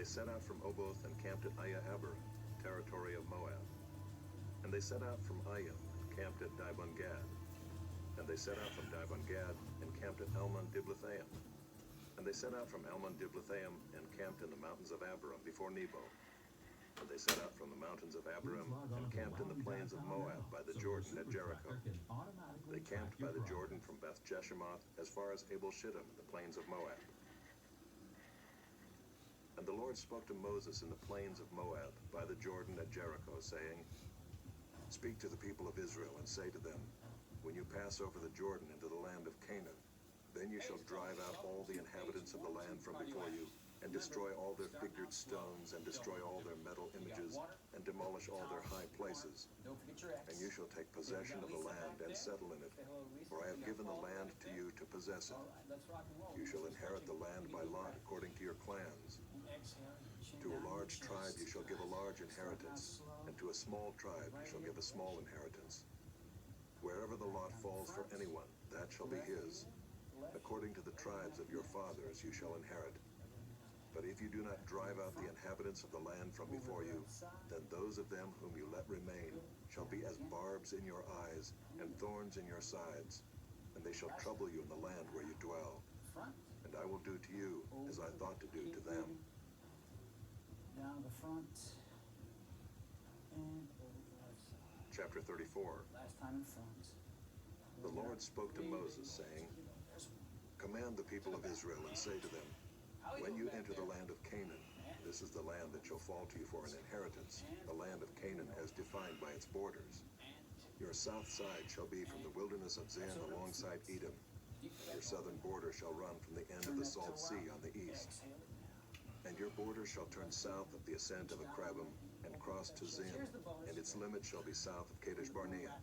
they set out from Oboth and camped at Aya-Aber, territory of Moab. And they set out from Ayim and camped at Dibon-Gad. And they set out from Dibon-Gad and camped at Almon-Diblathaim. And they set out from Almon-Diblathaim and camped in the mountains of Abarim before Nebo. And they set out from the mountains of Abarim and camped in the plains of Moab by the Jordan at Jericho. They camped by the Jordan from Beth Jeshimoth as far as Abel-Shittim in the plains of Moab. And the Lord spoke to Moses in the plains of Moab by the Jordan at Jericho, saying, Speak to the people of Israel and say to them, When you pass over the Jordan into the land of Canaan, then you shall drive out all the inhabitants of the land from before you, and destroy all their figured stones, and destroy all their metal images, and demolish all their high places. And you shall take possession of the land and settle in it, for I have given the land to you to possess it. You shall inherit the land by lot according to your clans. To a large tribe you shall give a large inheritance, and to a small tribe you shall give a small inheritance. Wherever the lot falls for anyone, that shall be his. According to the tribes of your fathers you shall inherit. But if you do not drive out the inhabitants of the land from before you, then those of them whom you let remain shall be as barbs in your eyes and thorns in your sides, and they shall trouble you in the land where you dwell. And I will do to you as I thought to do to them. Down the front and over the left side. Chapter 34. Last time in front. The Lord spoke to Moses, saying, Command the people of Israel and say to them, When you enter the land of Canaan, this is the land that shall fall to you for an inheritance, the land of Canaan as defined by its borders. Your south side shall be from the wilderness of Zin alongside Edom. Your southern border shall run from the end of the Salt Sea on the east. And your border shall turn south of the ascent of Akrabim and cross to Zin, and its limit shall be south of Kadesh Barnea.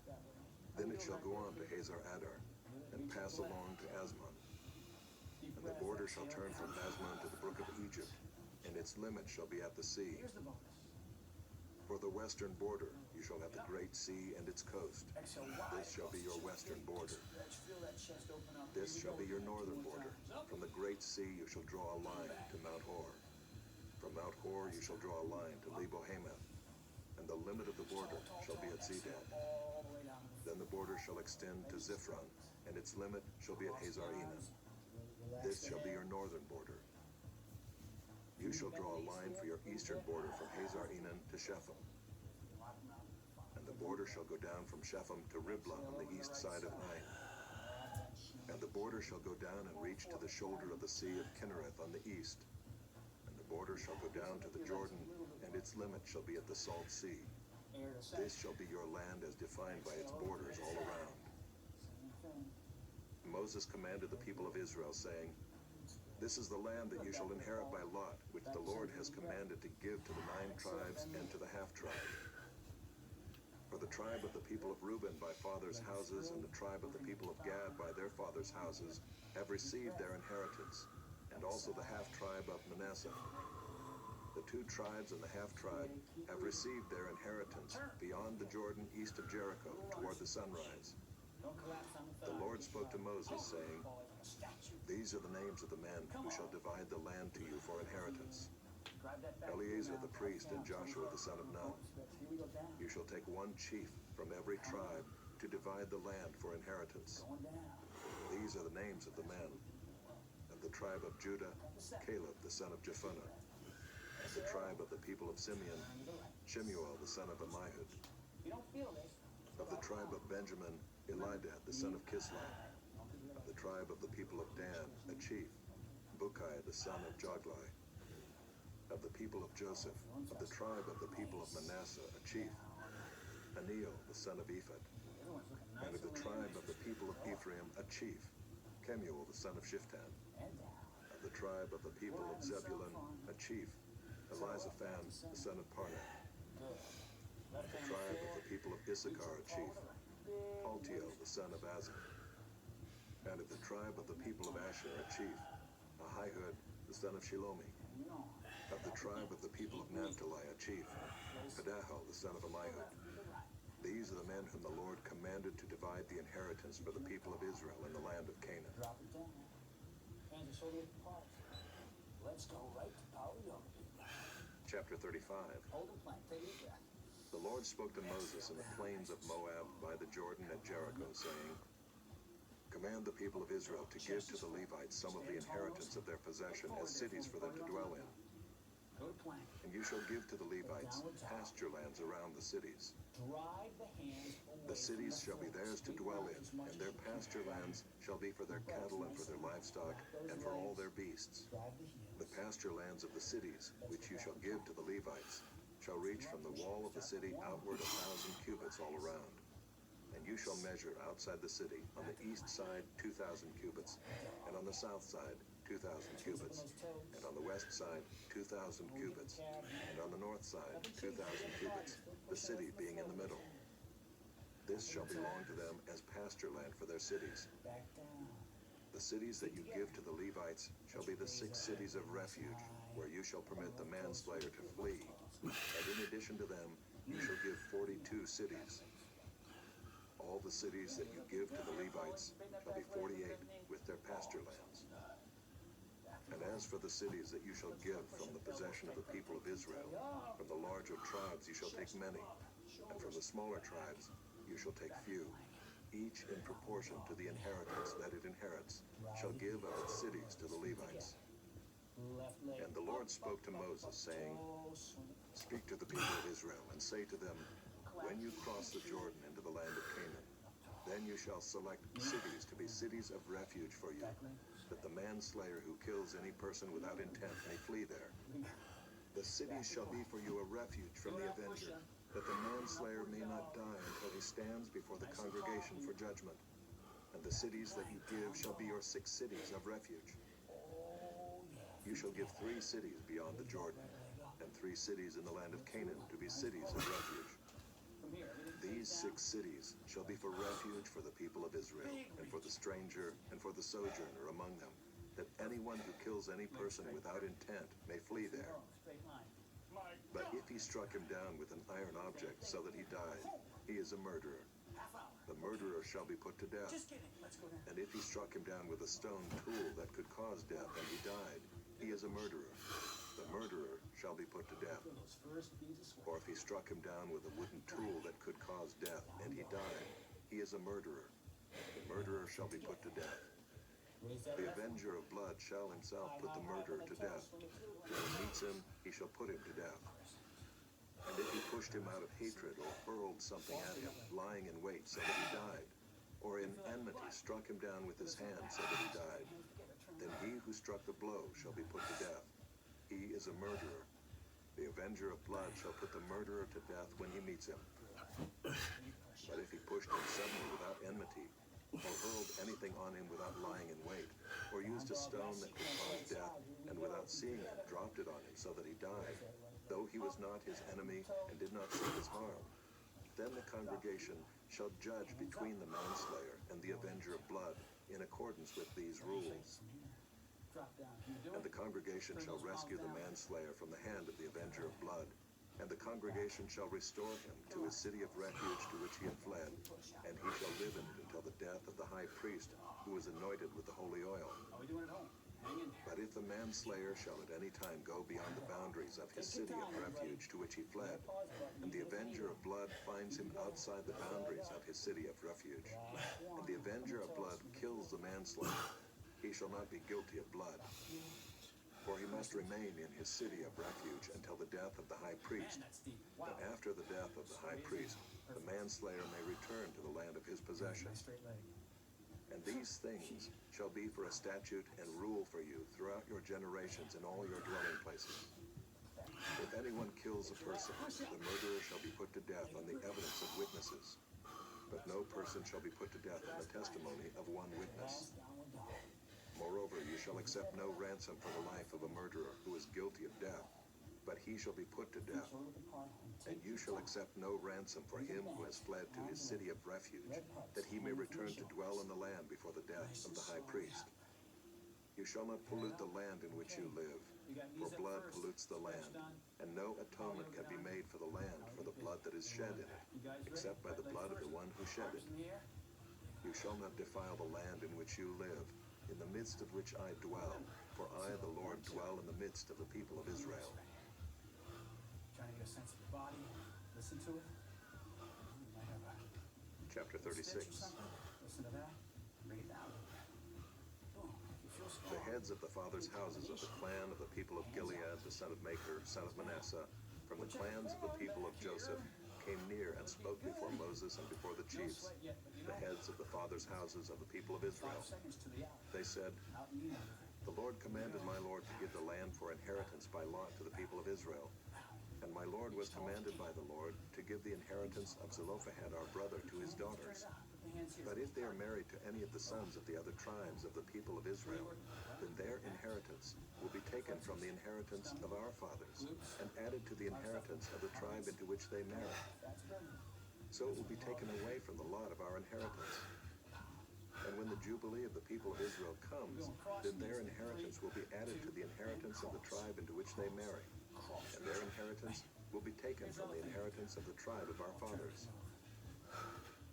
Then it shall go on to Hazar Adar, and pass along to Asmon. And the border shall turn from Asmon to the brook of Egypt, and its limit shall be at the sea. For the western border you shall have the great sea and its coast. This shall be your western border. This shall be your northern border. From the great sea you shall draw a line to Mount Hor. From Mount Hor you shall draw a line to Lebo Hamath, and the limit of the border shall be at Zedad. Then the border shall extend to Ziphron, and its limit shall be at Hazar Enan. This shall be your northern border. You shall draw a line for your eastern border from Hazar Enan to Shephem. And the border shall go down from Shephem to Riblah on the east side of Ain. And the border shall go down and reach to the shoulder of the sea of Kinnereth on the east. And the border shall go down to the Jordan, and its limit shall be at the Salt Sea. This shall be your land as defined by its borders all around. Moses commanded the people of Israel, saying, This is the land that you shall inherit by lot, which the Lord has commanded to give to the 9 tribes and to the half-tribe. For the tribe of the people of Reuben by fathers' houses, and the tribe of the people of Gad by their fathers' houses, have received their inheritance, and also the half-tribe of Manasseh. The 2 tribes and the half-tribe have received their inheritance beyond the Jordan east of Jericho, toward the sunrise. The Lord spoke to Moses, saying, These are the names of the men who shall divide the land to you for inheritance. Eleazar the priest and Joshua the son of Nun. You shall take 1 chief from every tribe to divide the land for inheritance. These are the names of the men. Of the tribe of Judah, Caleb the son of Jephunneh. Of the tribe of the people of Simeon, Shemuel the son of Ammihud. Of the tribe of Benjamin, Elidad the son of Kisloth. Of the tribe of the people of Dan, a chief, Bukai the son of Joglai. Of the people of Joseph, of the tribe of the people of Manasseh, a chief, Aniel the son of Ephod. And of the tribe of the people of Ephraim, a chief, Kemuel the son of Shiftan. Of the tribe of the people of Zebulun, a chief, Elizaphan the son of Parnah. Of the tribe of the people of Issachar, a chief, Paltiel the son of Azan. And of the tribe of the people of Asher, a chief, Ahihud the son of Shilomi. Of the tribe of the people of Naphtali, a chief, Pedahel the son of Ammihud. These are the men whom the Lord commanded to divide the inheritance for the people of Israel in the land of Canaan. Drop it down. Hands are shoulder apart. Let's go right to power young people. Chapter 35. Hold the plank. Take a breath. The Lord spoke to Moses in the plains of Moab by the Jordan at Jericho, saying, Command the people of Israel to give to the Levites some of the inheritance of their possession as cities for them to dwell in. Go to plank. And you shall give to the Levites pasture lands around the cities. Drive the hands away. The cities shall be theirs to dwell in, and their pasture lands shall be for their cattle and for their livestock and for all their beasts. Drive the heels. The pasture lands of the cities, which you shall give to the Levites, shall reach from the wall of the city outward 1,000 cubits all around. And you shall measure outside the city, on the east side 2,000 cubits, and on the south side 2,000 cubits, and on the west side 2,000 cubits, and on the north side 2,000 cubits, the city being in the middle. This shall belong to them as pasture land for their cities. Back down. The cities that you give to the Levites shall be the 6 cities of refuge, where you shall permit the manslayer to flee. And in addition to them, you shall give 42 cities. All the cities that you give to the Levites shall be 48 with their pasture lands. And as for the cities that you shall give from the possession of the people of Israel, from the larger tribes you shall take many, and from the smaller tribes you shall take few. Each in proportion to the inheritance that it inherits shall give of its cities to the Levites. Left leg. And the Lord spoke to Moses, saying, Speak to the people of Israel, and say to them, When you cross the Jordan into the land of Canaan, then you shall select cities to be cities of refuge for you, that the manslayer who kills any person without intent may flee there. The cities shall be for you a refuge from the avenger, that the manslayer may not die until he stands before the congregation for judgment. And the cities that you give shall be your 6 cities of refuge. You shall give 3 cities beyond the Jordan, and 3 cities in the land of Canaan to be cities of refuge. These 6 cities shall be for refuge for the people of Israel, and for the stranger, and for the sojourner among them, that anyone who kills any person without intent may flee there. Straight line. But if he struck him down with an iron object so that he died, he is a murderer. Half hour. The murderer shall be put to death. Just kidding. Let's go down. And if he struck him down with a stone tool that could cause death, and he died, he is a murderer. The murderer shall be put to death. Those first beads of sweat. Or if he struck him down with a wooden tool that could cause death, and he died, he is a murderer. The murderer shall be put to death. Raise that The left avenger of blood shall himself put the murderer to death. When he meets him, he shall put him to death. And if he pushed him out of hatred, or hurled something at him, lying in wait so that he died, or in enmity struck him down with his hand so that he died, then he who struck the blow shall be put to death. He is a murderer. The avenger of blood shall put the murderer to death when he meets him. But if he pushed him suddenly without enmity, or hurled anything on him without lying in wait, or used a stone that could cause death, and without seeing it, dropped it on him so that he died, though he was not his enemy and did not seek his harm, then the congregation shall judge between the manslayer and the avenger of blood in accordance with these rules. Drop down. Can you do And it? the congregation shall rescue the manslayer from the hand of the avenger of blood. And the congregation shall restore him to his city of refuge to which he had fled, and he shall live in it until the death of the high priest, who is anointed with the holy oil. How we doing at home? Hang in there. But if the manslayer shall at any time go beyond the boundaries of his city of refuge to which he fled, and the avenger of blood finds him outside the boundaries of his city of refuge, and the avenger of blood kills the manslayer, he shall not be guilty of blood. For he must remain in his city of refuge until the death of the high priest. Man, that's deep. Wow. But after the death of the high priest, the manslayer may return to the land of his possession. Nice straight leg. And these things shall be for a statute and rule for you throughout your generations in all your dwelling places. If anyone kills a person, the murderer shall be put to death on the evidence of witnesses. But no person shall be put to death on the testimony of one witness. Downward dog. Moreover, you shall accept no ransom for the life of a murderer who is guilty of death, but he shall be put to death. Shoulder the car. And you shall accept no ransom for him who has fled to his city of refuge, that he may return to dwell in the land before the death of the high priest. You shall not pollute the land in which you live, You got for knees up blood first. pollutes the land, and no atonement can be made for the land for the blood that is shed in it, You guys ready? except by the Leg blood of first. the one who shed it. Arms in the air. You shall not defile the land in which you live, in the midst of which I dwell, for I, the Lord, dwell in the midst of the people of Israel. get a sense of your body. Listen to it. You might have a Chapter stitch or 36. something. Listen to that. Bring it down. Boom. You feel strong. The heads of the fathers' houses of the clan of the people of Gilead, the son of Machir, son of Manasseh, from the clans of the people of Joseph, came near and spoke before Moses and before the chiefs, the heads of the fathers' houses of the people of Israel. 5 seconds to the hour. They said, Out and you know. "The Lord commanded my Lord to give the land for inheritance by lot to the people of Israel. And my Lord was commanded by the Lord to give the inheritance of Zelophehad our brother to his daughters. Put the hands here. But if they are married to any of the sons of the other tribes of the people of Israel, then their inheritance will be taken from the inheritance of our fathers and added to the inheritance of the tribe into which they marry. That's good. So it will be taken away from the lot of our inheritance. And when the Jubilee of the people of Israel comes, then their inheritance will be added to the inheritance of the tribe into which they marry. And their inheritance will be taken from the inheritance of the tribe of our fathers."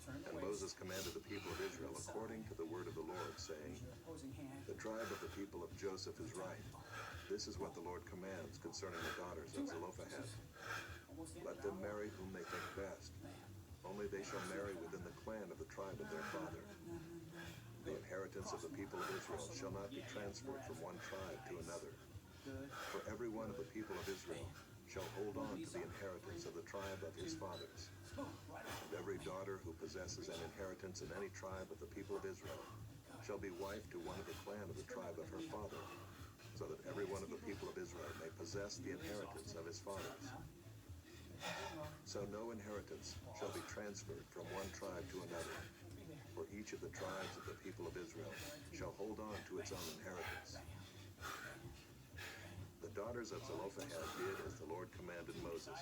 Turn And Moses commanded the people of Israel according to the word of the Lord, saying, your opposing hand. "The tribe of the people of Joseph is right. This is what the Lord commands concerning the daughters of Zelophehad. Almost the end. Let them marry whom they think best. Only they shall marry within the clan of the tribe of their father. The inheritance of the people of Israel shall not be transferred from one tribe to another. Good. For every one of the people of Israel shall hold on to the inheritance of the tribe of his fathers. Boom. Right on. And every daughter who possesses an inheritance in any tribe of the people of Israel shall be wife to one of the clan of the tribe of her father, so that every one of the people of Israel may possess the inheritance of his fathers. So no inheritance shall be transferred from one tribe to another, for each of the tribes of the people of Israel shall hold on to its own inheritance." The daughters of Zelophehad did as the Lord commanded Moses.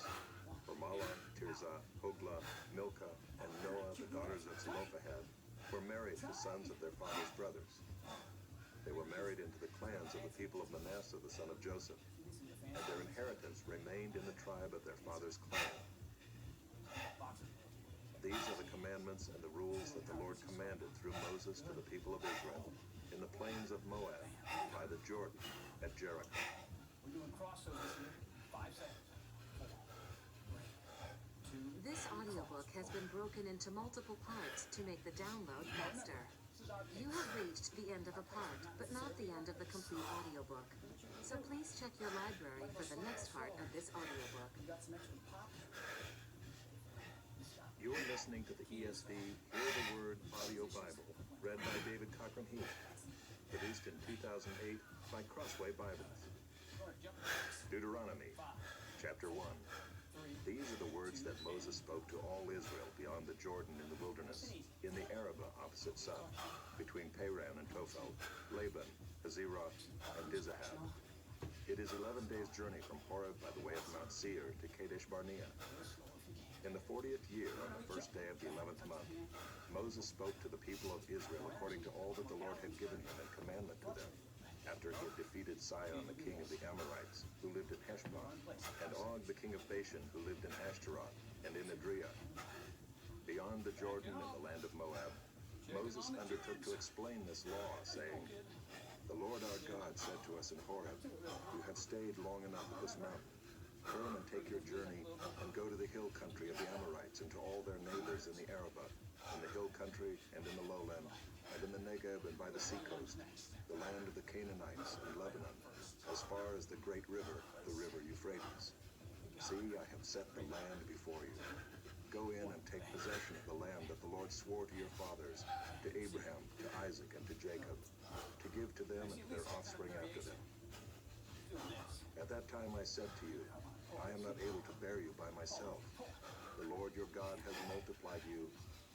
For Mahlah, Tirzah, Hoglah, Milcah, and Noah, the daughters of Zelophehad, were married to sons of their father's brothers. They were married into the clans of the people of Manasseh, the son of Joseph, and their inheritance remained in the tribe of their father's clan. These are the commandments and the rules that the Lord commanded through Moses to the people of Israel in the plains of Moab, by the Jordan, at Jericho. We're doing crossovers here. 5 seconds. 4, 3, 2. This audiobook has been broken into multiple parts to make the download faster. You have reached the end of a part, but not the end of the complete audiobook. So please check your library for the next part of this audiobook. You got some extra pop? You are listening to the ESV Hear the Word Audio Bible, read by David Cochran Heath, produced in 2008 by Crossway Bibles. Deuteronomy, chapter 1. These are the words that Moses spoke to all Israel beyond the Jordan in the wilderness, in the Arabah opposite Suf, between Paran and Tophel, Laban, Hazeroth, and Dizahab. It is 11 days' journey from Horeb by the way of Mount Seir to Kadesh Barnea. In the 40th year, on the first day of the 11th month, Moses spoke to the people of Israel according to all that the Lord had given him in commandment to them, after he had defeated Sihon, the king of the Amorites, who lived in Heshbon, and Og, the king of Bashan, who lived in Ashtaroth and in Adriah. Beyond the Jordan in the land of Moab, Moses undertook to explain this law, saying, "The Lord our God said to us in Horeb, 'You have stayed long enough at this mountain. Turn and take your journey and go to the hill country of the Amorites and to all their neighbors in the Arabah, in the hill country and in the lowland, and in the Negev and by the seacoast, the land of the Canaanites and Lebanon, as far as the great river, the river Euphrates. See, I have set the land before you. Go in and take possession of the land that the Lord swore to your fathers, to Abraham, to Isaac, and to Jacob, to give to them and to their offspring after them. At that time I said to you, I am not able to bear you by myself. The Lord your God has multiplied you,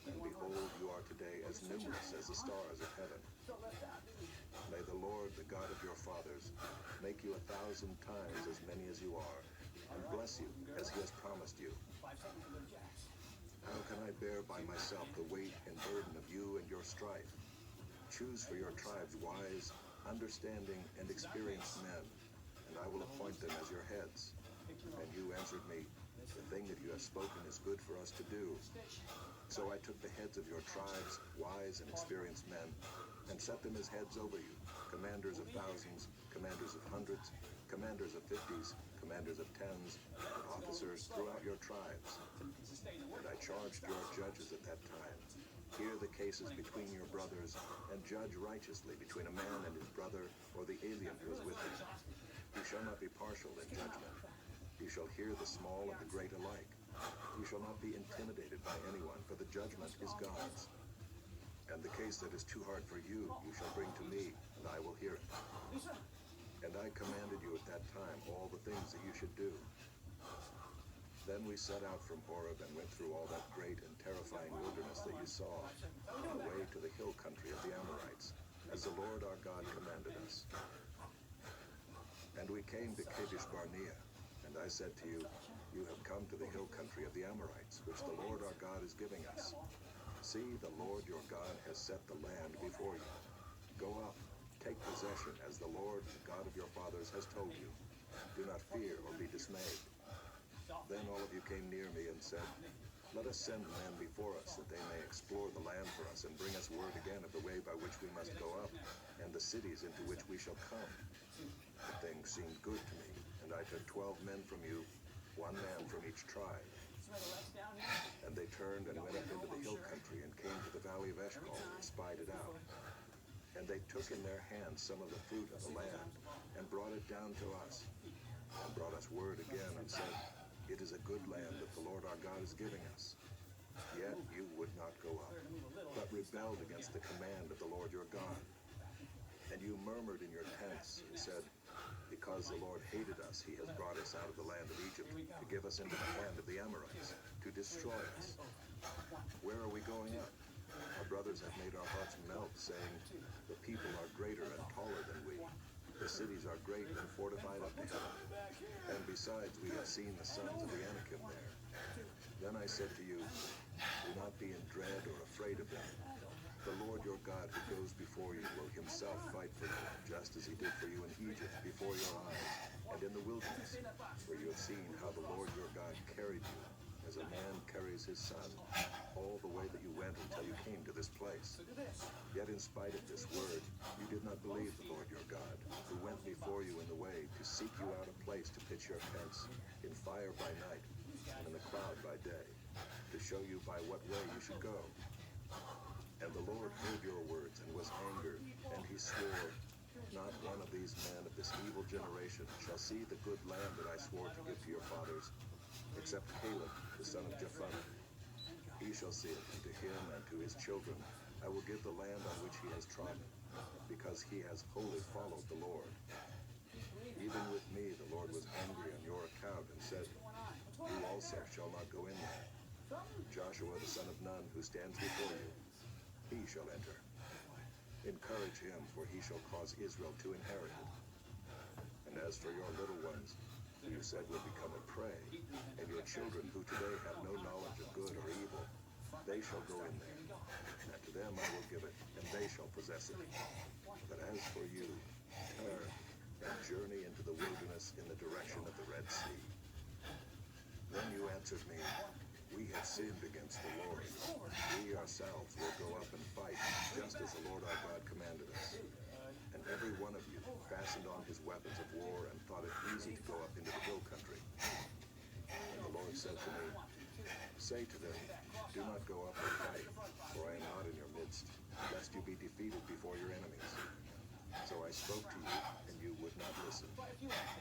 and behold, you are today as numerous as the stars of heaven. May the Lord, the God of your fathers, make you 1,000 times as many as you are, and bless you as he has promised you. How can I bear by myself the weight and burden of you and your strife? Choose for your tribes wise, understanding, and experienced men, and I will appoint them as your heads." And you answered me, "The thing that you have spoken is good for us to do." So I took the heads of your tribes, wise and experienced men, and set them as heads over you, commanders of thousands, commanders of hundreds, commanders of 50s, commanders of 10s, and officers throughout your tribes. And I charged your judges at that time, hear the cases between your brothers, and judge righteously between a man and his brother, or the alien who is with him. You shall not be partial in judgment. You shall hear the small and the great alike. You shall not be intimidated by anyone, for the judgment is God's. And the case that is too hard for you, you shall bring to me, and I will hear it. And I commanded you at that time all the things that you should do. Then we set out from Horeb and went through all that great and terrifying wilderness that you saw, on the way to the hill country of the Amorites, as the Lord our God commanded us. And we came to Kadesh Barnea, and I said to you, you have come to the hill country of the Amorites, which the Lord our God is giving us. See, the Lord your God has set the land before you. Go up, take possession, as the Lord, the God of your fathers, has told you. Do not fear or be dismayed. Then all of you came near me and said, let us send men before us, that they may explore the land for us, and bring us word again of the way by which we must go up, and the cities into which we shall come. The thing seemed good to me, and I took 12 men from you, 1 man from each tribe. And they turned and went up into the hill country and came to the valley of Eshcol and spied it out. And they took in their hands some of the fruit of the land and brought it down to us, and brought us word again and said, it is a good land that the Lord our God is giving us. Yet you would not go up, but rebelled against the command of the Lord your God. And you murmured in your tents and said, because the Lord hated us, he has brought us out of the land of Egypt to give us into the hand of the Amorites, to destroy us. Where are we going up? Our brothers have made our hearts melt, saying, the people are greater and taller than we. The cities are great and fortified up to heaven. And besides, we have seen the sons of the Anakim there. Then I said to you, do not be in dread or afraid of them. The Lord your God who goes before you will himself fight for you, just as he did for you in Egypt before your eyes, and in the wilderness, where you have seen how the Lord your God carried you, as a man carries his son, all the way that you went until you came to this place. Yet in spite of this word, you did not believe the Lord your God, who went before you in the way to seek you out a place to pitch your tents, in fire by night, and in a cloud by day, to show you by what way you should go. And the Lord heard your words and was angered, and he swore, not one of these men of this evil generation shall see the good land that I swore to give to your fathers, except Caleb, the son of Jephunneh. He shall see it, and to him and to his children I will give the land on which he has trodden, because he has wholly followed the Lord. Even with me the Lord was angry on your account, and said, you also shall not go in there. Joshua the son of Nun, who stands before you, he shall enter. Encourage him, for he shall cause Israel to inherit it. And as for your little ones, who you said will become a prey, and your children who today have no knowledge of good or evil, they shall go in there. And to them I will give it, and they shall possess it. But as for you, turn and journey into the wilderness in the direction of the Red Sea. Then you answered me, we have sinned against the Lord. We ourselves will go up and fight, just as the Lord our God commanded us. And every one of you fastened on his weapons of war and thought it easy to go up into the hill country. And the Lord said to me, say to them, do not go up and fight, for I am not in your midst, lest you be defeated before your enemies. So I spoke to you, and you would not listen.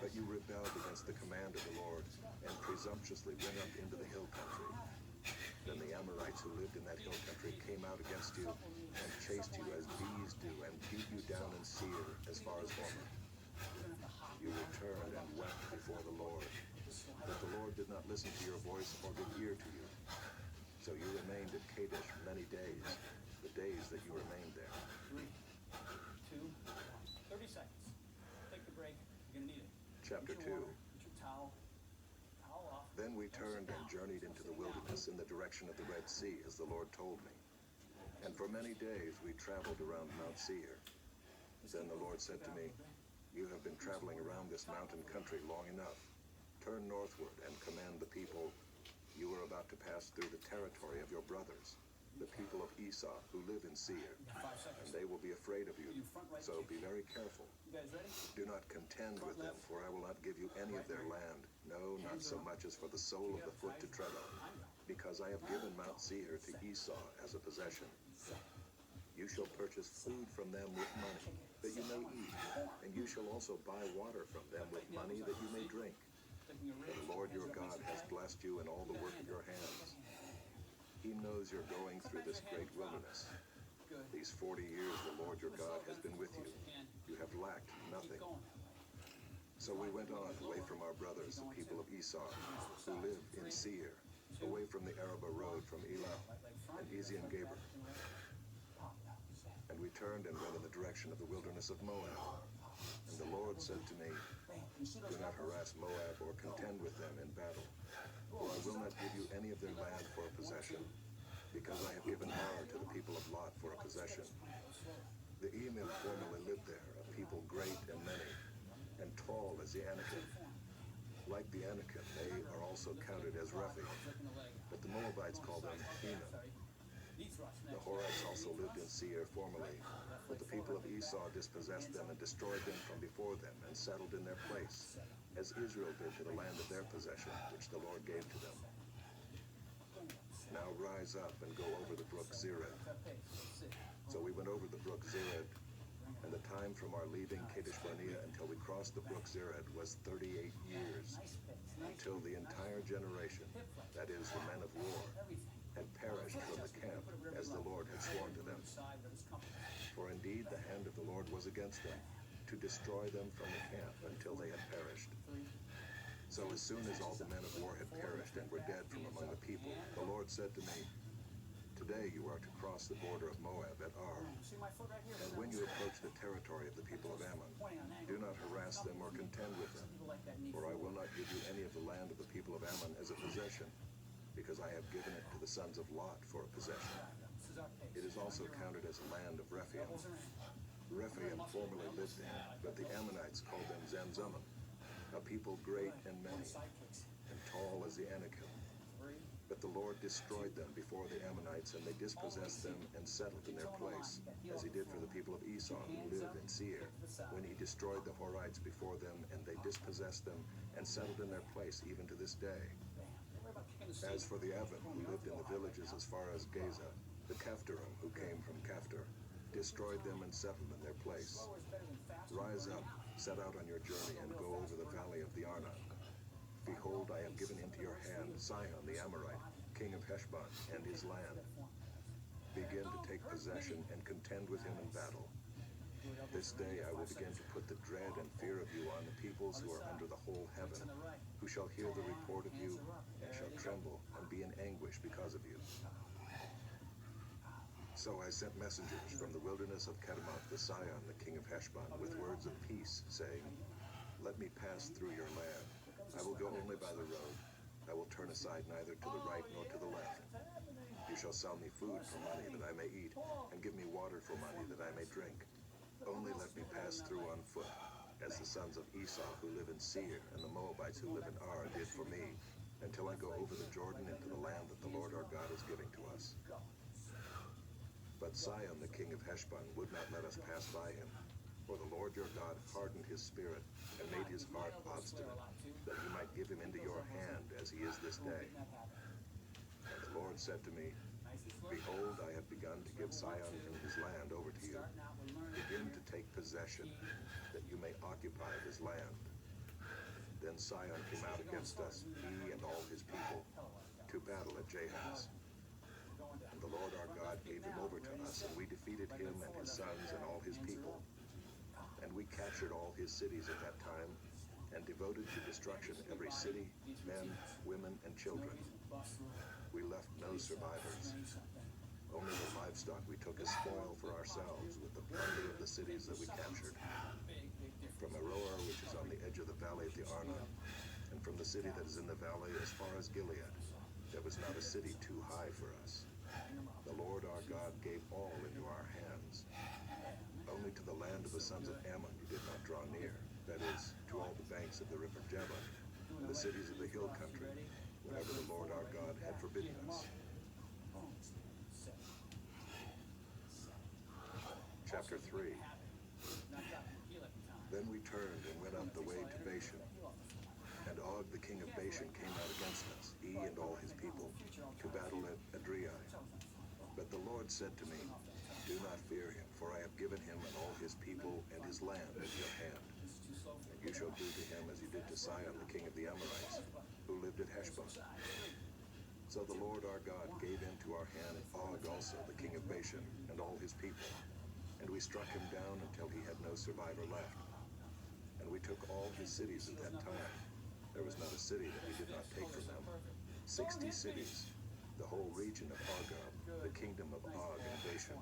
But you rebelled against the command of the Lord, and presumptuously went up into the hill country. Then the Amorites who lived in that hill country came out against you, and chased you as bees do, and beat you down in Seir as far as Hormah. You returned and wept before the Lord, but the Lord did not listen to your voice or give ear to you. So you remained at Kadesh many days, the days that you remained there. 3, 2, 30 seconds. Take the break. You're gonna need it. Chapter 2. Get your towel off. Then we turned and journeyed into the wilderness in the direction of the Red Sea, as the Lord told me. And for many days we traveled around Mount Seir. Then the Lord said to me, you have been traveling around this mountain country long enough. Turn northward and command the people, you are about to pass through the territory of your brothers. the people of Esau who live in Seir, You got 5 and seconds. they will be afraid of you. You front right So kick. be very careful. You guys ready? Do not contend with them, for I will not give you any of their land, no, not so much as for the sole of the foot to tread on, because I have given Mount Seir to Esau as a possession. You shall purchase food from them with money, that you may eat, and you shall also buy water from them with money, that you may drink. Taking a For raise. the Lord your God has blessed you in all the work of your hands. He knows you're going through this great wilderness. Good. These 40 years the Lord your God has been with you. You have lacked nothing. Keep going that way. So we went on away from our brothers, the people of Esau, who live in Seir, away from the Arabah road from Elah and Ezion Geber. And we turned and went in the direction of the wilderness of Moab. And the Lord said to me, do not harass Moab or contend with them in battle, for I will not give you any of their land for a possession, because I have given Ar to the people of Lot for a possession. The Emim formerly lived there, a people great and many, and tall as the Anakim. Like the Anakim, they are also counted as Rephi, but the Moabites call them Emim. The Horites also lived in Seir formerly, but the people of Esau dispossessed them and destroyed them from before them and settled in their place, as Israel did to the land of their possession, which the Lord gave to them. Now rise up and go over the brook Zered. So we went over the brook Zered, and the time from our leaving Kadesh Barnea until we crossed the brook Zered was 38 years, until the entire generation, that is, the men of war, had perished from the camp, as the Lord had sworn to them. For indeed the hand of the Lord was against them, to destroy them from the camp until they had perished. So as soon as all the men of war had perished and were dead from among the people, the Lord said to me, today you are to cross the border of Moab at Ar. And when you approach the territory of the people of Ammon, do not harass them or contend with them, for I will not give you any of the land of the people of Ammon as a possession, because I have given it to the sons of Lot for a possession. It is also counted as a land of Rephaim. Rephaim formerly lived there, but the Ammonites called them Zamzummim, a people great and many, and tall as the Anakim. But the Lord destroyed them before the Ammonites, and they dispossessed them and settled in their place, as he did for the people of Esau who lived in Seir, when he destroyed the Horites before them, and they dispossessed them and settled in their place even to this day. As for the Avon, who lived in the villages as far as Gaza, the Caphtorim, who came from Caphtor, destroyed them and settled in their place. Rise up, set out on your journey, and go over the valley of the Arnon. Behold, I have given into your hand Sihon the Amorite, king of Heshbon, and his land. Begin to take possession and contend with him in battle. This day I will begin to put the dread and fear of you on the peoples who are under the whole heaven, who shall hear the report of you, and shall tremble and be in anguish because of you. So I sent messengers from the wilderness of Kedemoth to Sihon the king of Heshbon with words of peace, saying, let me pass through your land. I will go only by the road. I will turn aside neither to the right nor to the left. You shall sell me food for money that I may eat, and give me water for money that I may drink. Only let me pass through on foot, as the sons of Esau who live in Seir and the Moabites who live in Ar did for me, until I go over the Jordan into the land that the Lord our God is giving to us. But Sihon the king of Heshbon would not let us pass by him, for the Lord your God hardened his spirit and made his heart obstinate, that he might give him into your hand as he is this day. And the Lord said to me, behold, I have begun to give Sihon and his land over to you. Begin to take possession, that you may occupy his land. Then Sihon came out against us, he and all his people, to battle at Jahaz. And the Lord our God gave him over to us, and we defeated him and his sons and all his people. And we captured all his cities at that time, and devoted to destruction every city, men, women, and children. We left no survivors. Only the livestock we took as spoil for ourselves, with the plunder of the cities that we captured. From Aroer, which is on the edge of the valley of the Arnon, and from the city that is in the valley as far as Gilead, there was not a city too high for us. The Lord our God gave all into our hands. Only to the land of the sons of Ammon you did not draw near, that is, to all the banks of the river Jabbok, and the cities of the hill country, wherever the Lord our God had forbidden us. Chapter 3. Then we turned and went up the way to Bashan. And Og, the king of Bashan, came out against us, he and all his people, to battle at Adrei. But the Lord said to me, do not fear him, for I have given him and all his people and his land into your hand. And you shall do to him as you did to Sihon, the king of the Amorites, who lived at Heshbon. So the Lord our God gave into our hand Og also, the king of Bashan, and all his people. And we struck him down until he had no survivor left. And we took all his cities at that time. There was not a city that we did not take from them. 60 cities, the whole region of Argob, the kingdom of Og and Bashan.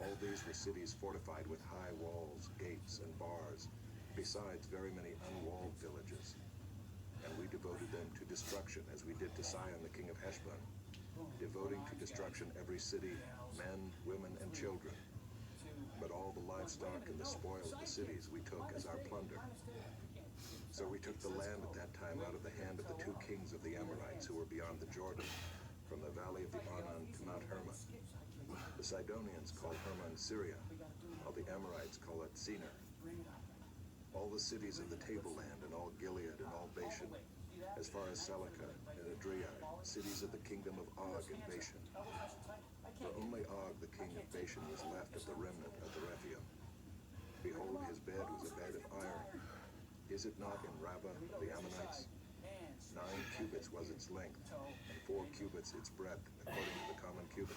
All these were cities fortified with high walls, gates, and bars, besides very many unwalled villages. And we devoted them to destruction, as we did to Sihon, the king of Heshbon, devoting to destruction every city, men, women, and children. But all the livestock and the spoil of the cities we took as our plunder. So we took the land at that time out of the hand of the 2 kings of the Amorites who were beyond the Jordan, from the valley of the Arnon to Mount Hermon. The Sidonians call Hermon Syria, while the Amorites call it Senir. All the cities of the tableland, and all Gilead, and all Bashan, as far as Salica and Adrei, cities of the kingdom of Og and Bashan. For only Og, the king of Bashan, was left of the remnant of the Rephaim. Behold, his bed was a bed of iron. Is it not in Rabbah of the Ammonites? 9 cubits was its length, and 4 cubits its breadth, according to the common cubit.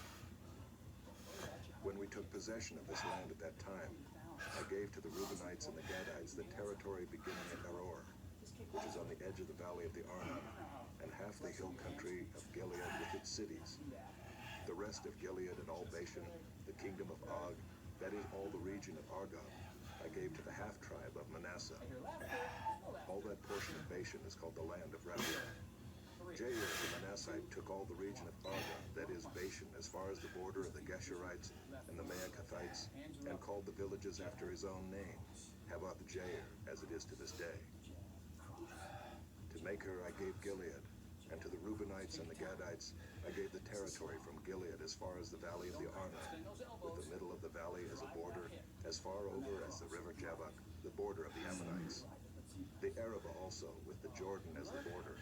When we took possession of this land at that time, I gave to the Reubenites and the Gadites the territory beginning at Aroer, which is on the edge of the valley of the Arnon, and half the hill country of Gilead with its cities. The rest of Gilead and all Bashan, the kingdom of Og, that is all the region of Argob, I gave to the half-tribe of Manasseh. All that portion of Bashan is called the land of Rephaim. Jair the Manassite took all the region of Argob, that is Bashan, as far as the border of the Geshurites and the Maacathites, and called the villages after his own name, Havoth Jair, as it is to this day. To Machir I gave Gilead, and to the Reubenites and the Gadites I gave the territory from Gilead as far as the valley of the Arnon, with the middle of the valley as a border, as far over as the river Jabbok, the border of the Ammonites. The Arabah also, with the Jordan as the border,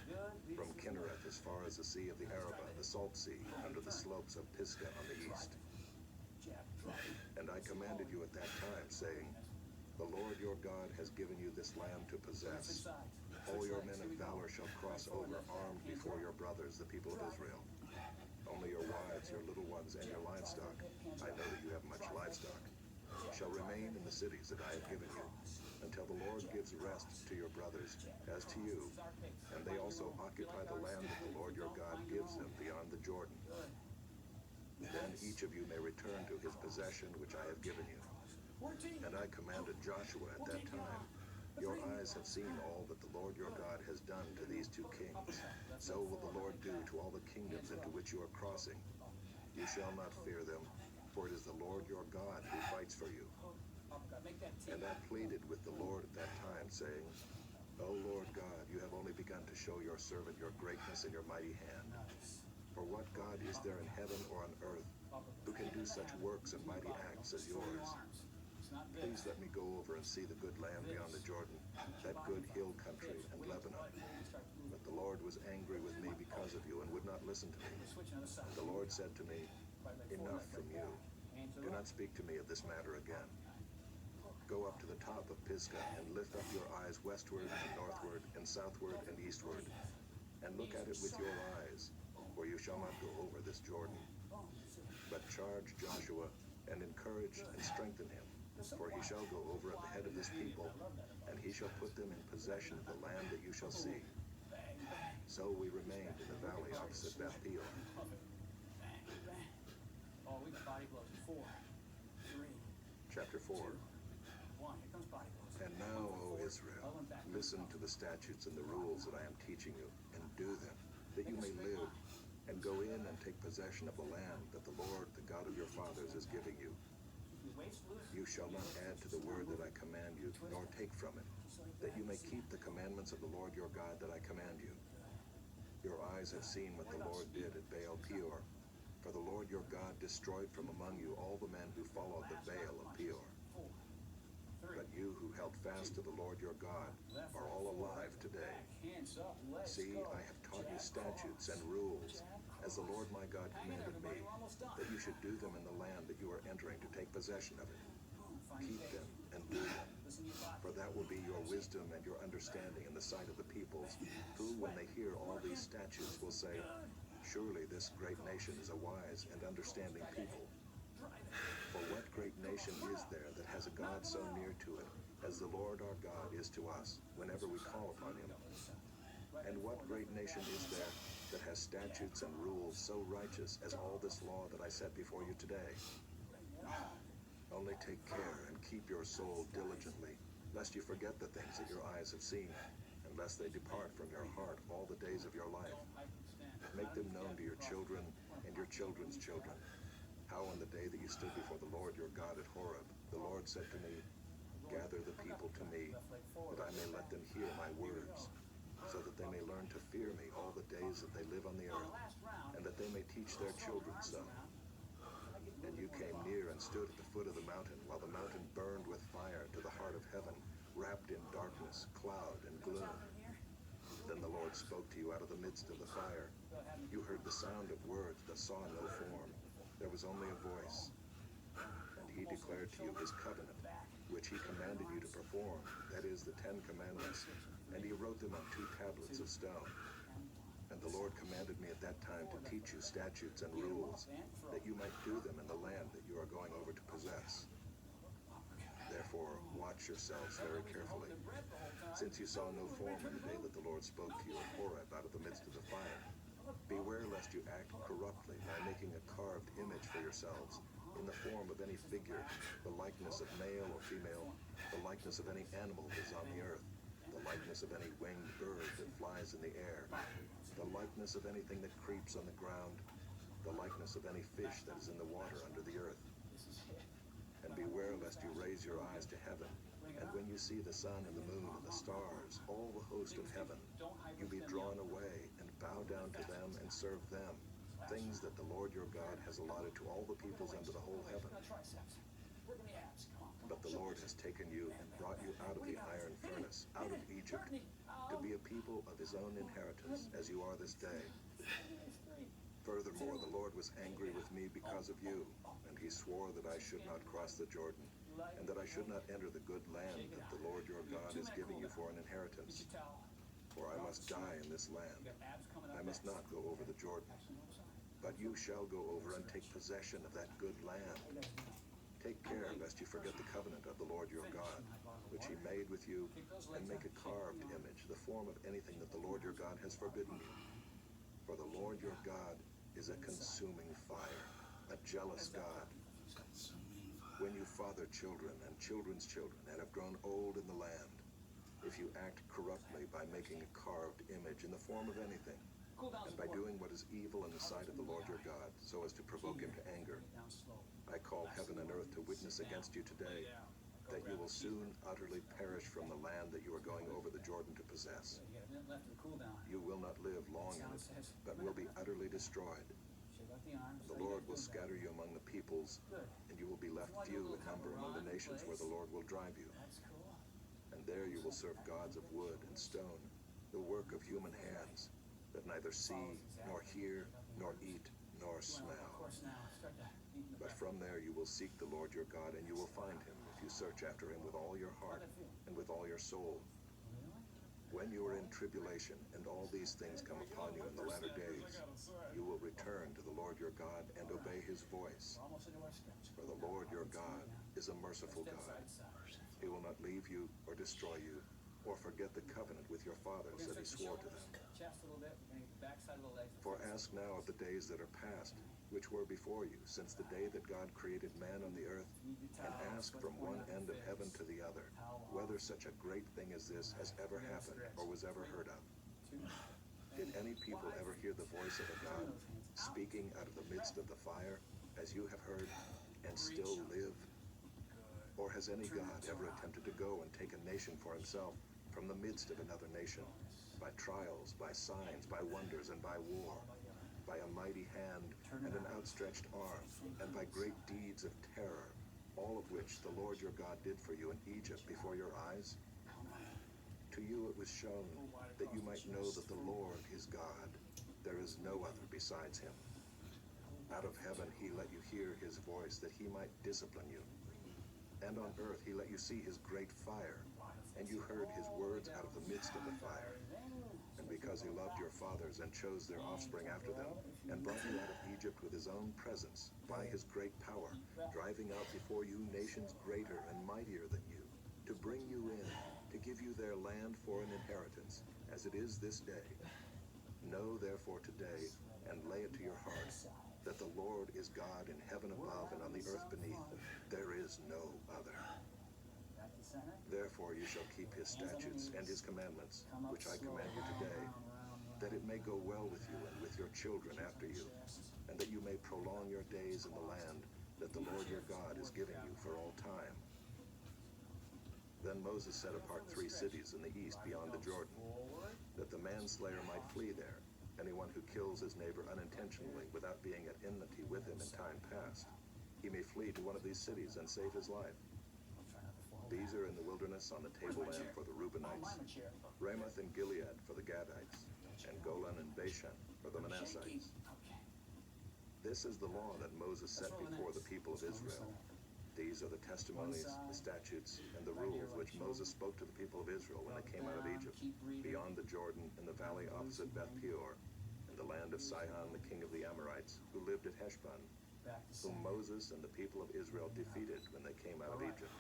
from Kinnereth as far as the sea of the Arabah, the salt sea, under the slopes of Pisgah on the east. And I commanded you at that time, saying, the Lord your God has given you this land to possess. All your men of valor shall cross over armed before your brothers, the people of Israel. Only your wives, your little ones, and your livestock, I know that you have much livestock, shall remain in the cities that I have given you, until the Lord gives rest to your brothers, as to you, and they also occupy the land that the Lord your God gives them beyond the Jordan. Then each of you may return to his possession which I have given you. And I commanded Joshua at that time, your eyes have seen all that the Lord your God has done to these 2 kings. So will the Lord do to all the kingdoms into which you are crossing. You shall not fear them, for it is the Lord your God who fights for you. And I pleaded with the Lord at that time, saying, O Lord God, you have only begun to show your servant your greatness and your mighty hand. For what God is there in heaven or on earth who can do such works and mighty acts as yours? Please let me go over and see the good land beyond the Jordan, that good hill country and Lebanon. But the Lord was angry with me because of you and would not listen to me. And the Lord said to me, enough from you. Do not speak to me of this matter again. Go up to the top of Pisgah and lift up your eyes westward and northward and southward and eastward, and look at it with your eyes, for you shall not go over this Jordan. But charge Joshua and encourage and strengthen him, for he shall go over at the head of this people, and he shall put them in possession of the land that you shall see. So we remained in the valley opposite Beth Peor. Oh, we got body blows. 4, 3, Chapter 4. 1. Here comes body blows. And now, O Israel, listen to the statutes and the rules that I am teaching you, and do them, that you may live, and go in and take possession of the land that the Lord, the God of your fathers, is giving you. You shall not add to the word that I command you, nor take from it, that you may keep the commandments of the Lord your God that I command you. Your eyes have seen what the Lord did at Baal Peor, For the Lord your God destroyed from among you all the men who followed the Baal of Peor. But you who held fast to the Lord your God are all alive today. See, I have taught you statutes and rules, as the Lord my God commanded me, that you should do them in the land that you are entering to take possession of it. Keep them and do them, for that will be your wisdom and your understanding in the sight of the peoples, who, when they hear all these statutes, will say, surely this great nation is a wise and understanding people. For what great nation is there that has a God so near to it, as the Lord our God is to us, whenever we call upon him? And what great nation is there that has statutes and rules so righteous as all this law that I set before you today? Only take care and keep your soul diligently, lest you forget the things that your eyes have seen, and lest they depart from your heart all the days of your life. Make them known to your children and your children's children, how on the day that you stood before the Lord your God at Horeb, the Lord said to me, gather the people to me, that I may let them hear my words, so that they may learn to fear me all the days that they live on the earth, and that they may teach their children so. And you came near and stood at the foot of the mountain, while the mountain burned with fire to the heart of heaven, wrapped in darkness, cloud, and gloom. Then the Lord spoke to you out of the midst of the fire. You heard the sound of words, but saw no form. There was only a voice. And he declared to you his covenant, which he commanded you to perform, that is, the 10 Commandments, and he wrote them on 2 tablets of stone. And the Lord commanded me at that time to teach you statutes and rules, that you might do them in the land that you are going over to possess. Therefore, watch yourselves very carefully, since you saw no form on the day that the Lord spoke to you at Horeb out of the midst of the fire. Beware lest you act corruptly by making a carved image for yourselves, in the form of any figure, the likeness of male or female, the likeness of any animal that is on the earth, the likeness of any winged bird that flies in the air, the likeness of anything that creeps on the ground, the likeness of any fish that is in the water under the earth. And beware lest you raise your eyes to heaven, and when you see the sun and the moon and the stars, all the host of heaven, you be drawn away and bow down to them and serve them, things that the Lord your God has allotted to all the peoples under the whole heaven. But the Lord has taken you and brought you out of the iron furnace, out of Egypt, to be a people of his own inheritance, as you are this day. Furthermore, the Lord was angry with me because of you, and he swore that I should not cross the Jordan, and that I should not enter the good land that the Lord your God is giving you for an inheritance. For I must die in this land. I must not go over the Jordan. But you shall go over and take possession of that good land. Take care lest you forget the covenant of the Lord your God, which he made with you, and make a carved image, the form of anything that the Lord your God has forbidden you. For the Lord your God is a consuming fire, a jealous God. When you father children and children's children and have grown old in the land, if you act corruptly by making a carved image in the form of anything, and by doing what is evil in the sight of the Lord your God, so as to provoke him to anger, I call heaven and earth to witness against you today, that you will soon utterly perish from the land that you are going over the Jordan to possess. You will not live long in it, but will be utterly destroyed. The Lord will scatter you among the peoples, and you will be left few in number among the nations where the Lord will drive you. And there you will serve gods of wood and stone, the work of human hands, that neither see, nor hear, nor eat, nor smell. But from there you will seek the Lord your God, and you will find him if you search after him with all your heart and with all your soul. When you are in tribulation, and all these things come upon you in the latter days, you will return to the Lord your God and obey his voice. For the Lord your God is a merciful God. He will not leave you or destroy you, or forget the covenant with your fathers that he swore to them. For ask now of the days that are past, which were before you, since the day that God created man on the earth, and ask from one end of heaven to the other, whether such a great thing as this has ever happened or was ever heard of. Did any people ever hear the voice of a God speaking out of the midst of the fire, as you have heard, and still live? Or has any God ever attempted to go and take a nation for himself from the midst of another nation, by trials, by signs, by wonders, and by war, by a mighty hand and an outstretched arm, and by great deeds of terror, all of which the Lord your God did for you in Egypt before your eyes? To you it was shown that you might know that the Lord is God. There is no other besides him. Out of heaven he let you hear his voice, that he might discipline you. And on earth he let you see his great fire, and you heard his words out of the midst of the fire. And because he loved your fathers and chose their offspring after them, and brought you out of Egypt with his own presence, by his great power, driving out before you nations greater and mightier than you, to bring you in, to give you their land for an inheritance, as it is this day. Know therefore today, and lay it to your heart, that the Lord is God in heaven above and on the earth beneath. There is no other. Therefore you shall keep his statutes and his commandments, which I command you today, that it may go well with you and with your children after you, and that you may prolong your days in the land that the Lord your God is giving you for all time. Then Moses set apart 3 cities in the east beyond the Jordan, that the manslayer might flee there, anyone who kills his neighbor unintentionally without being at enmity with him in time past. He may flee to one of these cities and save his life. These are in the wilderness on the tableland for the Reubenites, Ramoth and Gilead for the Gadites, and Golan and Bashan for the Manassites. This is the law that Moses set before the people of Israel. These are the testimonies, the statutes, and the rules which Moses spoke to the people of Israel when they came out of Egypt, beyond the Jordan in the valley opposite Beth Peor, in the land of Sihon, the king of the Amorites, who lived at Heshbon, whom Moses and the people of Israel defeated when they came out of Egypt.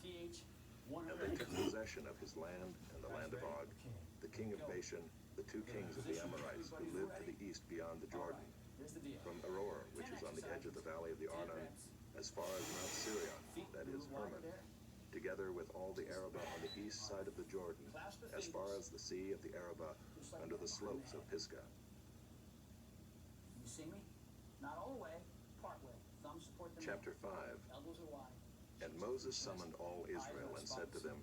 And they took possession of his land and the land of Og, the king of Bashan, the 2 kings of the Amorites, who lived to the east beyond the Jordan, from Aroer, which is on the edge of the valley of the Arnon, as far as Mount Sirion, that is Hermon, together with all the Arabah on the east side of the Jordan, as far as the sea of the Arabah, under the slopes of Pisgah. You see me? Not all the way, part way. Thumbs support the Chapter 5. elbows are wide. And Moses summoned all Israel and said to them,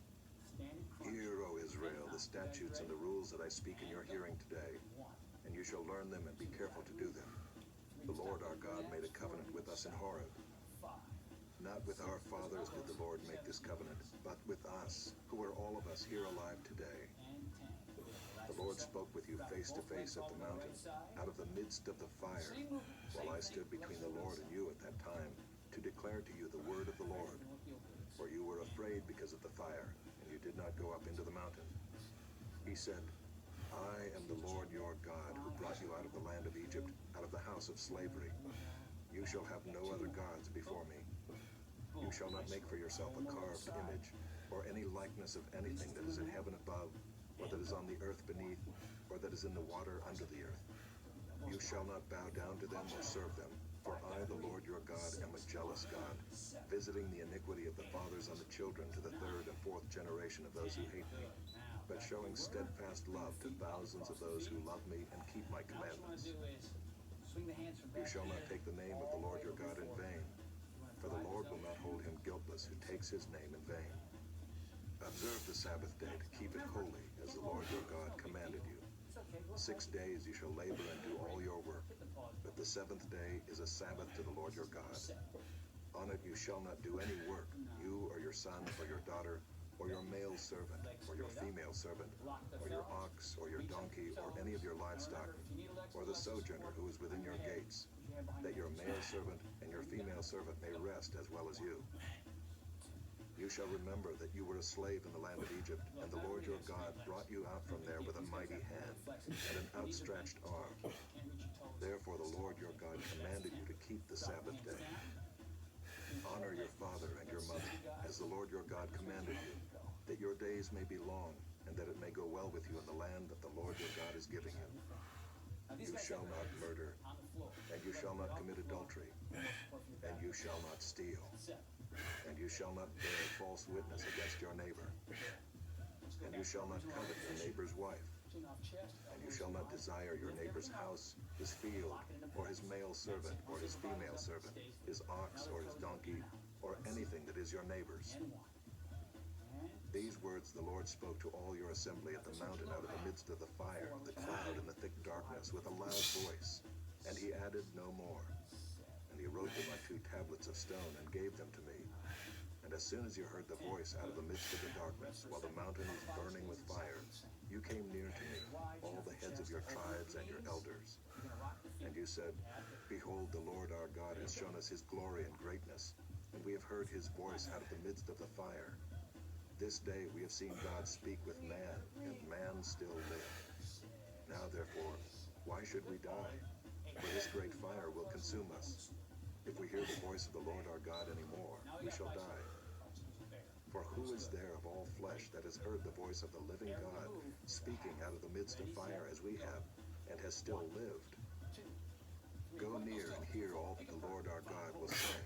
Hear, O Israel, the statutes and the rules that I speak in your hearing today, and you shall learn them and be careful to do them. The Lord our God made a covenant with us in Horeb. Not with our fathers did the Lord make this covenant, but with us, who are all of us here alive today. The Lord spoke with you face to face at the mountain, out of the midst of the fire, while I stood between the Lord and you at that time, to declare to you the word of the Lord. For you were afraid because of the fire, and you did not go up into the mountain. He said, I am the Lord your God, who brought you out of the land of Egypt, out of the house of slavery. You shall have no other gods before me. You shall not make for yourself a carved image, or any likeness of anything that is in heaven above, or that is on the earth beneath, or that is in the water under the earth. You shall not bow down to them or serve them, for I, the Lord your God, am a jealous God, visiting the iniquity of the fathers on the children to the 3rd and 4th generation of those who hate me, but showing steadfast love to thousands of those who love me and keep my commandments. You shall not take the name of the Lord your God in vain, for the Lord will not hold him guiltless who takes his name in vain. Observe the Sabbath day to keep it holy, as the Lord your God commanded you. 6 days you shall labor and do all your work, but the 7th day is a Sabbath to the Lord your God. On it you shall not do any work, you or your son or your daughter, or your male servant, or your female servant, or your ox, or your donkey, or any of your livestock, or the sojourner who is within your gates, that your male servant and your female servant may rest as well as you. You shall remember that you were a slave in the land of Egypt, and the Lord your God brought you out from there with a mighty hand and an outstretched arm. Therefore the Lord your God commanded you to keep the Sabbath day. Honor your father and your mother, as the Lord your God commanded you, that your days may be long, and that it may go well with you in the land that the Lord your God is giving you. You shall not murder, and you shall not commit adultery, and you shall not steal, and you shall not bear false witness against your neighbor, and you shall not covet your neighbor's wife, and you shall not desire your neighbor's house, his field, or his male servant, or his female servant, his ox, or his donkey, or anything that is your neighbor's. These words the Lord spoke to all your assembly at the mountain out of the midst of the fire, the cloud, and the thick darkness, with a loud voice, And he added no more. And he wrote them on 2 tablets of stone and gave them to me. And as soon as you heard the voice out of the midst of the darkness, while the mountain was burning with fire, you came near to me, all the heads of your tribes and your elders. And you said, Behold, the Lord our God has shown us his glory and greatness, and we have heard his voice out of the midst of the fire. This day we have seen God speak with man, and man still lives. Now therefore, why should we die? For this great fire will consume us. If we hear the voice of the Lord our God any more, we shall die. For who is there of all flesh that has heard the voice of the living God speaking out of the midst of fire as we have, and has still lived? Go near and hear all that the Lord our God will say,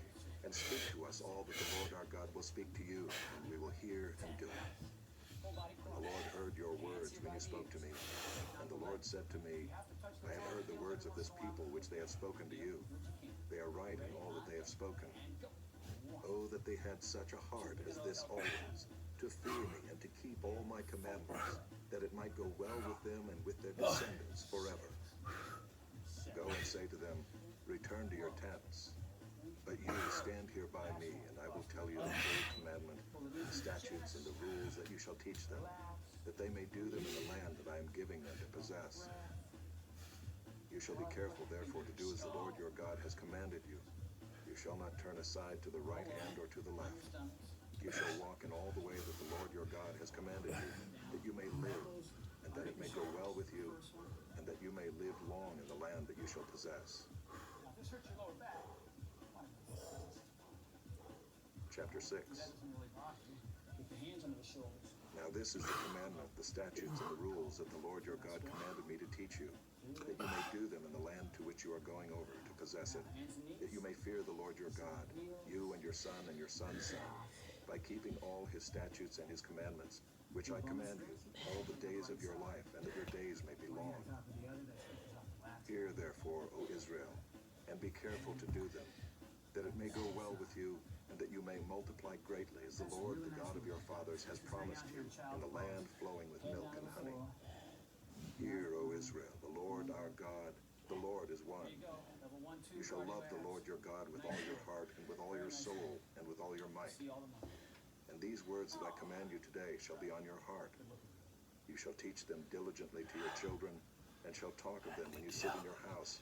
and speak to us all that the Lord our God will speak to you, and we will hear and do it. And the Lord heard your words when you spoke to me. And the Lord said to me, I have heard the words of this people which they have spoken to you. They are right in all that they have spoken. Oh, that they had such a heart as this always, to fear me and to keep all my commandments, that it might go well with them and with their descendants forever. Go and say to them, Return to your tents. But you stand here by me, and I will tell you the third commandment, the statutes and the rules that you shall teach them, that they may do them in the land that I am giving them to possess. You shall be careful, therefore, to do as the Lord your God has commanded you. You shall not turn aside to the right hand or to the left. You shall walk in all the way that the Lord your God has commanded you, that you may live, and that it may go well with you, and that you may live long in the land that you shall possess. Now, if this hurts your lower back, Chapter 6. that doesn't really bother you. Keep the hands under the shoulders. Now this is the commandment, the statutes and the rules that the Lord your God commanded me to teach you, that you may do them in the land to which you are going over to possess it, that you may fear the Lord your God, you and your son and your son's son, by keeping all his statutes and his commandments, which I command you, all the days of your life, and that your days may be long. Hear therefore, O Israel, and be careful to do them, that it may go well with you, and that you may multiply greatly, as the Lord, the God of your fathers, has promised you, in the land flowing with milk and honey. Hear, O Israel, the Lord our God, the Lord is one. You shall love the Lord your God with all your heart, and with all your soul, and with all your might. And these words that I command you today shall be on your heart. You shall teach them diligently to your children, and shall talk of them when you sit in your house,